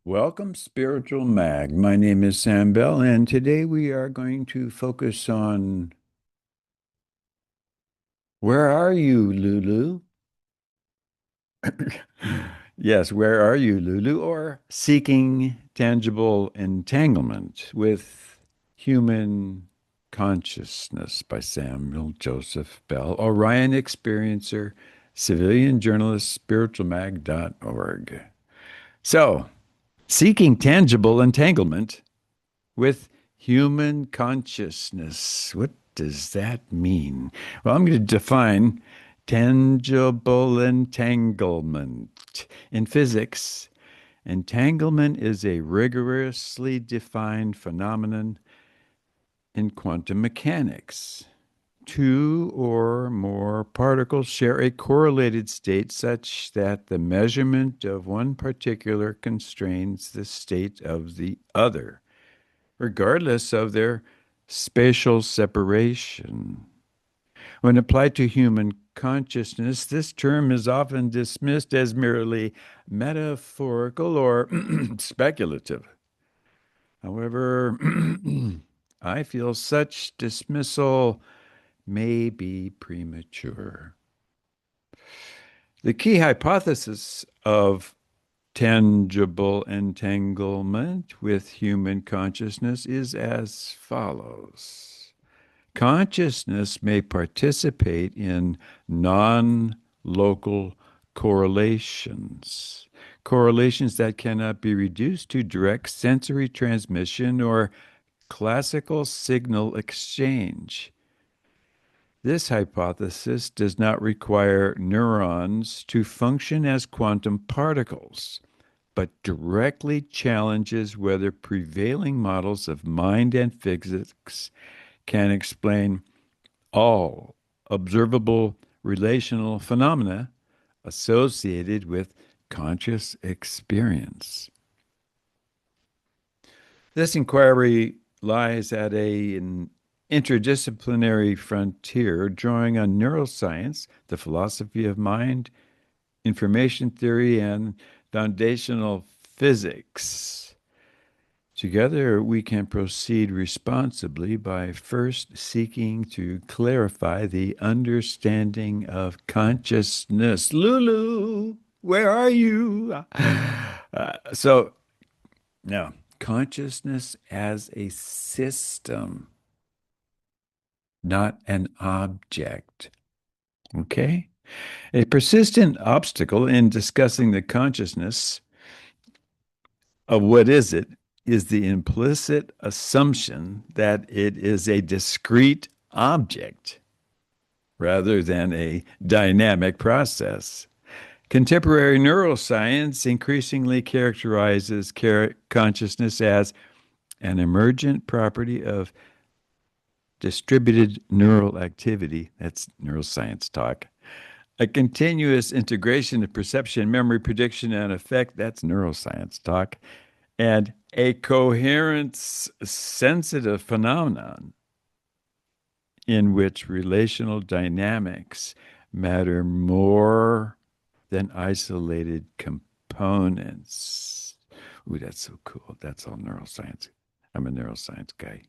Welcome, Spiritual Mag. My name is Sam Bell, and today we are going to focus on where are you, Lulu? Yes, where are you, Lulu? Or seeking tangible entanglement with human consciousness by Samuel Joseph Bell, Orion Experiencer, civilian journalist, spiritualmag.org. So, seeking tangible entanglement with human consciousness. What does that mean? Well, I'm going to define tangible entanglement. In physics, entanglement is a rigorously defined phenomenon in quantum mechanics. Two or more particles share a correlated state such that the measurement of one particular constrains the state of the other, regardless of their spatial separation. When applied to human consciousness, this term is often dismissed as merely metaphorical or speculative. However, I feel such dismissal may be premature. The key hypothesis of tangible entanglement with human consciousness is as follows. Consciousness may participate in non local correlations that cannot be reduced to direct sensory transmission or classical signal exchange. This hypothesis does not require neurons to function as quantum particles, but directly challenges whether prevailing models of mind and physics can explain all observable relational phenomena associated with conscious experience. This inquiry lies at an interdisciplinary frontier, drawing on neuroscience, the philosophy of mind, information theory, and foundational physics. Together, we can proceed responsibly by first seeking to clarify the understanding of consciousness. Lulu, where are you? So, now, consciousness as a system, not an object. Okay? A persistent obstacle in discussing the consciousness of what is the implicit assumption that it is a discrete object rather than a dynamic process. Contemporary neuroscience increasingly characterizes consciousness as an emergent property of distributed neural activity. That's neuroscience talk. A continuous integration of perception, memory, prediction, and effect. That's neuroscience talk. And a coherent, sensitive phenomenon in which relational dynamics matter more than isolated components. Ooh, that's so cool. That's all neuroscience. I'm a neuroscience guy.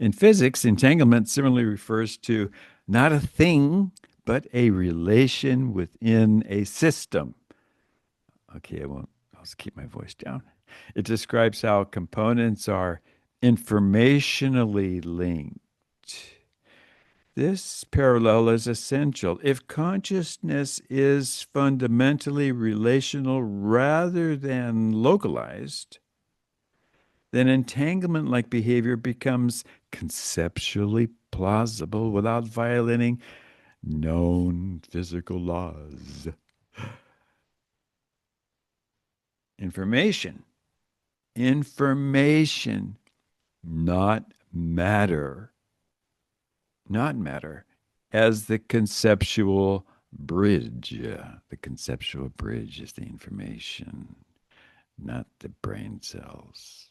In physics, entanglement similarly refers to not a thing, but a relation within a system. Okay, I'll just keep my voice down. It describes how components are informationally linked. This parallel is essential. If consciousness is fundamentally relational rather than localized, then entanglement like behavior becomes conceptually plausible without violating known physical laws. Information, not matter, as the conceptual bridge. The conceptual bridge is the information, not the brain cells.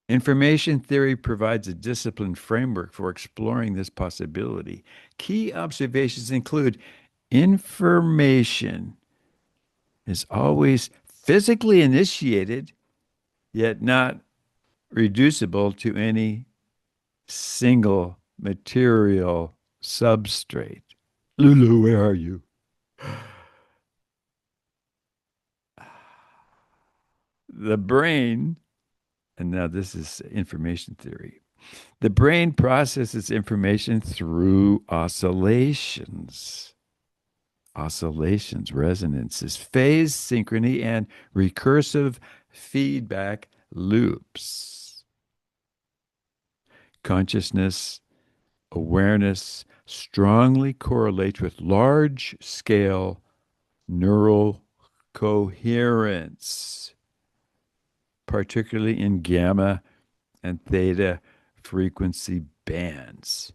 Information theory provides a disciplined framework for exploring this possibility. Key observations include information is always physically initiated, yet not reducible to any single material substrate. Lulu, where are you? The brain, and now this is information theory. The brain processes information through oscillations, resonances, phase synchrony, and recursive feedback loops. Consciousness, awareness strongly correlates with large scale neural coherence, particularly in gamma and theta frequency bands.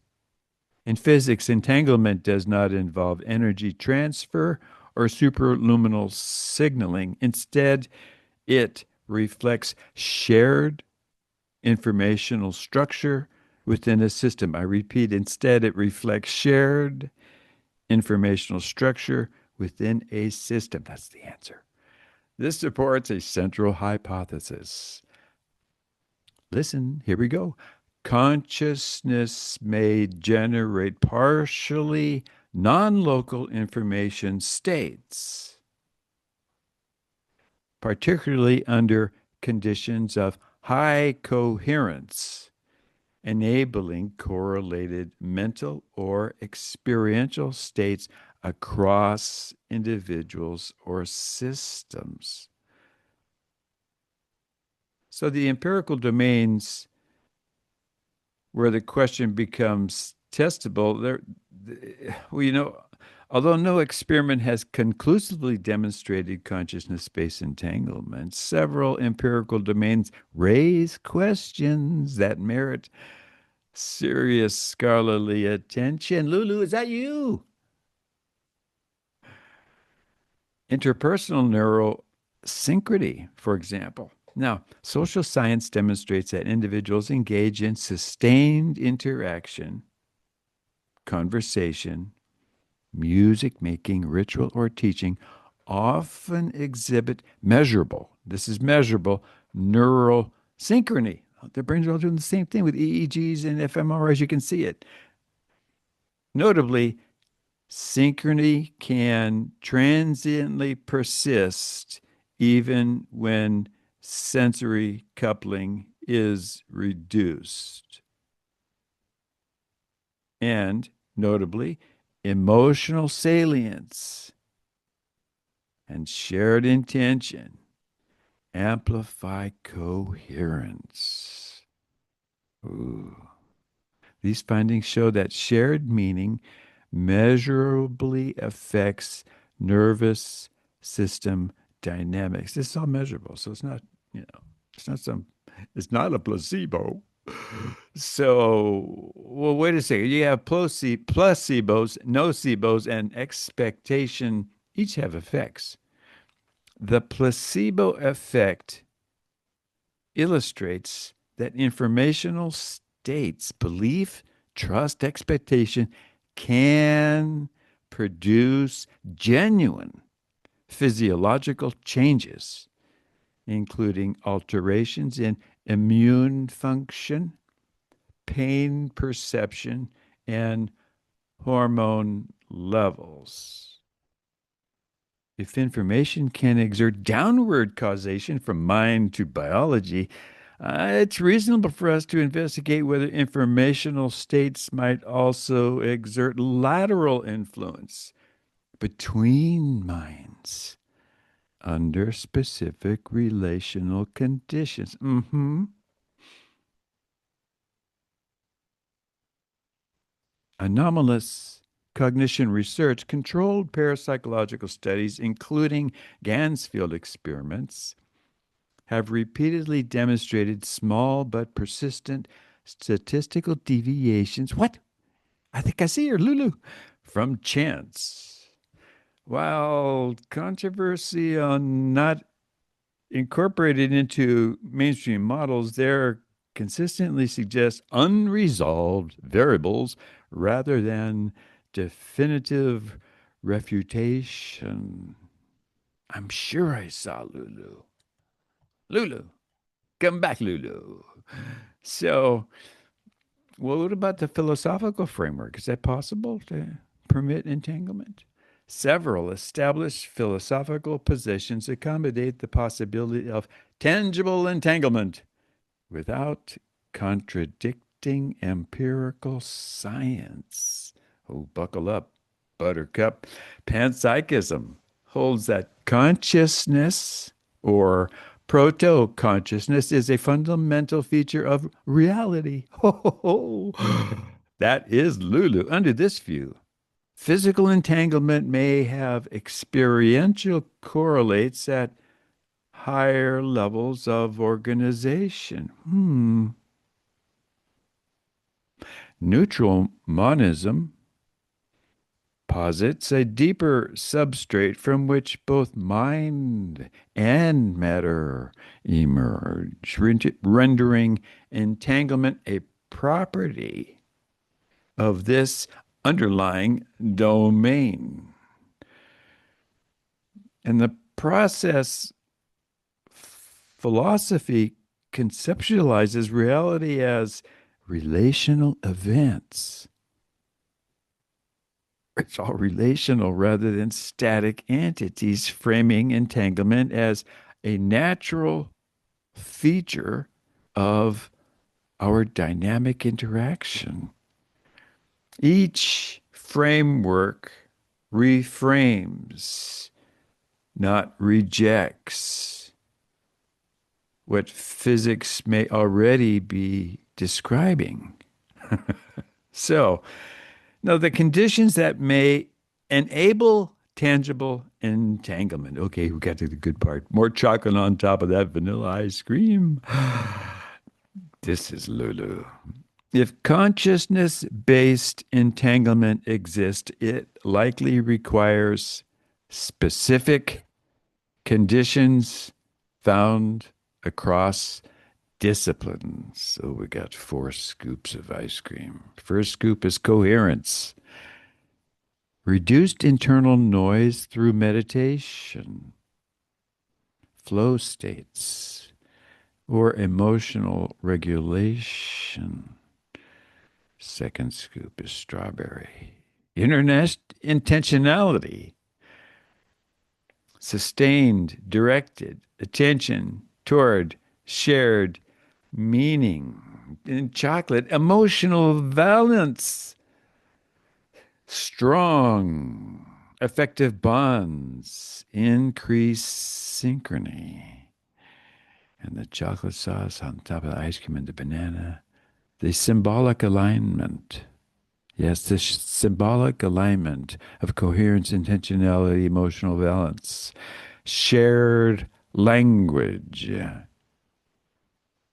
In physics, entanglement does not involve energy transfer or superluminal signaling. Instead, it reflects shared informational structure within a system. I repeat, instead, it reflects shared informational structure within a system. That's the answer. This supports a central hypothesis. Listen, here we go. Consciousness may generate partially non local information states, particularly under conditions of high coherence, enabling correlated mental or experiential states across individuals or systems. So the empirical domains where the question becomes testable, well, although no experiment has conclusively demonstrated consciousness space entanglement, several empirical domains raise questions that merit serious scholarly attention. Lulu, is that you? Interpersonal neural synchrony, for example. Now, social science demonstrates that individuals engage in sustained interaction, conversation, music making, ritual, or teaching often exhibit measurable, this is measurable, neural synchrony. Their brains are all doing the same thing with EEGs and fMRIs. You can see it. Notably, synchrony can transiently persist even when sensory coupling is reduced. And notably, emotional salience and shared intention amplify coherence. Ooh. These findings show that shared meaning measurably affects nervous system dynamics. This is all measurable, so it's not, it's not it's not a placebo. So, well, wait a second. You have placebos, nocebos, and expectation each have effects. The placebo effect illustrates that informational states, belief, trust, expectation, can produce genuine physiological changes, including alterations in immune function, pain perception, and hormone levels. If information can exert downward causation from mind to biology, it's reasonable for us to investigate whether informational states might also exert lateral influence between minds under specific relational conditions. Anomalous cognition research, controlled parapsychological studies, including Gansfield experiments, have repeatedly demonstrated small but persistent statistical deviations. What? I think I see her, Lulu, from chance. While controversy on not incorporated into mainstream models, there consistently suggests unresolved variables rather than definitive refutation. I'm sure I saw Lulu. Lulu, come back, Lulu. So, well, what about the philosophical framework? Is that possible to permit entanglement? Several established philosophical positions accommodate the possibility of tangible entanglement without contradicting empirical science. Oh, buckle up, buttercup. Panpsychism holds that consciousness or proto consciousness is a fundamental feature of reality. Ho, ho, ho. That is Lulu. Under this view, physical entanglement may have experiential correlates at higher levels of organization. Neutral monism posits a deeper substrate from which both mind and matter emerge, rendering entanglement a property of this underlying domain. And the process philosophy conceptualizes reality as relational events. It's all relational rather than static entities, framing entanglement as a natural feature of our dynamic interaction. Each framework reframes, not rejects, what physics may already be describing. So, now, the conditions that may enable tangible entanglement. Okay, we got to the good part. More chocolate on top of that vanilla ice cream. This is Lulu. If consciousness based entanglement exists, it likely requires specific conditions found across disciplines. So we got 4 scoops of ice cream. First scoop is coherence. Reduced internal noise through meditation, flow states, or emotional regulation. Second scoop is strawberry. Internet intentionality, sustained, directed attention toward shared meaning. In chocolate, emotional valence, strong, effective bonds, increase synchrony. And the chocolate sauce on top of the ice cream and the banana, the symbolic alignment. Yes, this symbolic alignment of coherence, intentionality, emotional balance, shared language,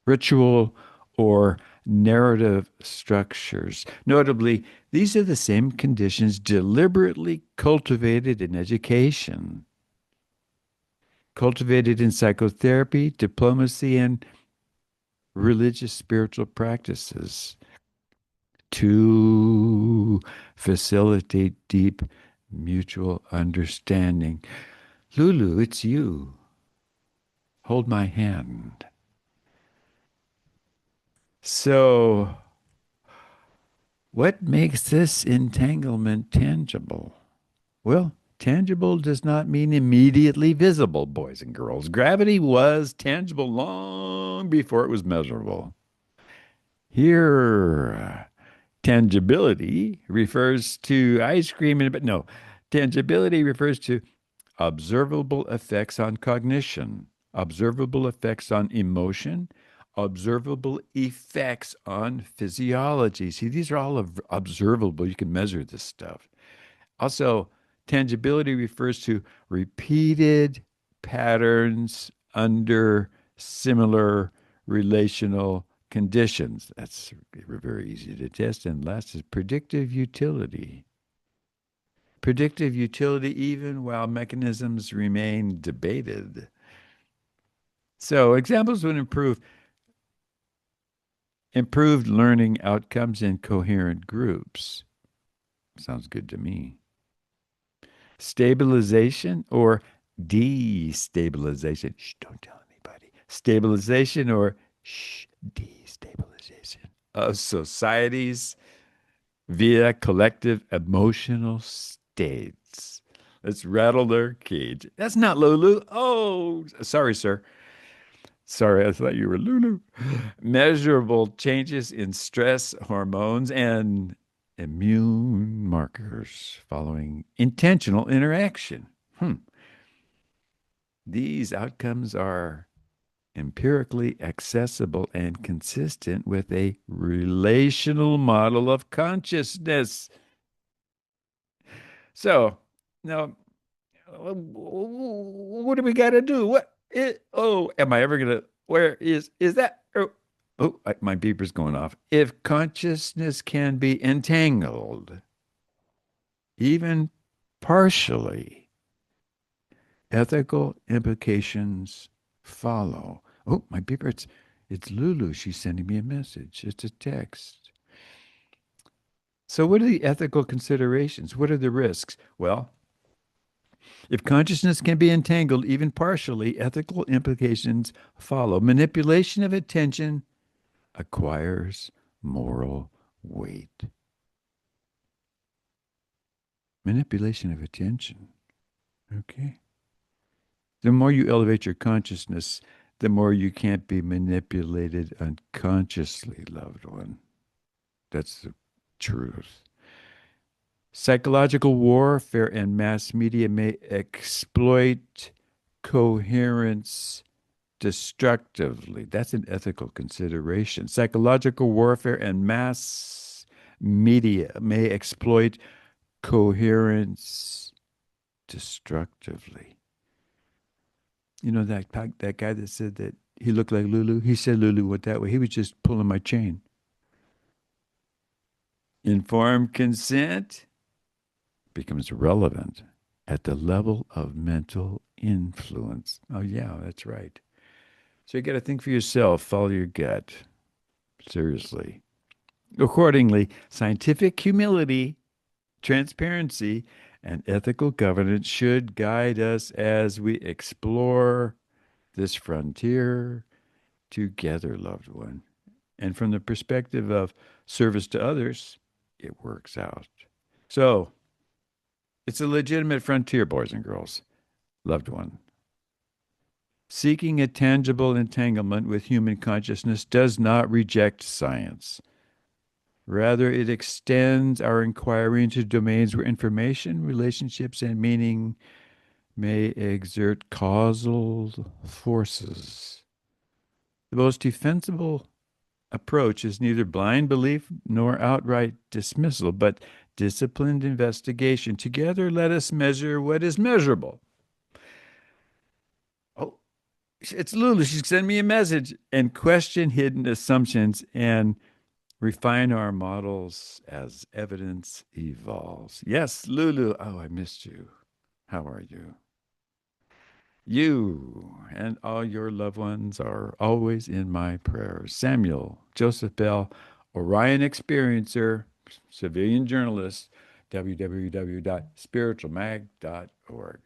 ritual or narrative structures. Notably, these are the same conditions deliberately cultivated in education, cultivated in psychotherapy, diplomacy, and religious spiritual practices to facilitate deep mutual understanding. Lulu, it's you. Hold my hand. So, what makes this entanglement tangible? Well, tangible does not mean immediately visible, boys and girls. Gravity was tangible long before it was measurable. Here, tangibility refers to ice cream, but no, tangibility refers to observable effects on cognition, observable effects on emotion, observable effects on physiology. See, these are all observable. You can measure this stuff. Also, tangibility refers to repeated patterns under similar relational conditions. That's very easy to test. And last is predictive utility. Predictive utility, even while mechanisms remain debated. So, examples would improve improved learning outcomes in coherent groups. Sounds good to me. Stabilization or destabilization. Shh, don't tell anybody. Stabilization or shh, destabilization of societies via collective emotional states. Let's rattle their cage. That's not Lulu. Oh, sorry, sir. Sorry, I thought you were Lulu. Measurable changes in stress hormones and immune markers following intentional interaction. Hmm. These outcomes are empirically accessible and consistent with a relational model of consciousness. So, now, what do we got to do? Am I ever going to, where is that? My beeper's going off. If consciousness can be entangled, even partially, ethical implications follow. Oh, my beeper, it's Lulu. She's sending me a message. It's a text. So, what are the ethical considerations? What are the risks? Well, if consciousness can be entangled, even partially, ethical implications follow. Manipulation of attention acquires moral weight. Manipulation of attention. Okay. The more you elevate your consciousness, the more you can't be manipulated unconsciously, loved one. That's the truth. Psychological warfare and mass media may exploit coherence destructively. That's an ethical consideration. Psychological warfare and mass media may exploit coherence destructively. You know that guy that said that he looked like Lulu? He said Lulu went that way. He was just pulling my chain. Informed consent becomes relevant at the level of mental influence. Oh, yeah, that's right. So you got to think for yourself, follow your gut. Seriously. Accordingly, scientific humility, transparency, and ethical governance should guide us as we explore this frontier together, loved one. And from the perspective of service to others, it works out. So it's a legitimate frontier, boys and girls, loved one. Seeking a tangible entanglement with human consciousness does not reject science. Rather, it extends our inquiry into domains where information, relationships, and meaning may exert causal forces. The most defensible approach is neither blind belief nor outright dismissal, but disciplined investigation. Together, let us measure what is measurable. Oh, it's Lulu. She's sending me a message and question hidden assumptions and refine our models as evidence evolves. Yes, Lulu. Oh, I missed you. How are you? You and all your loved ones are always in my prayers. Samuel, Joseph Bell, Orion Experiencer, civilian journalist, www.spiritualmag.org.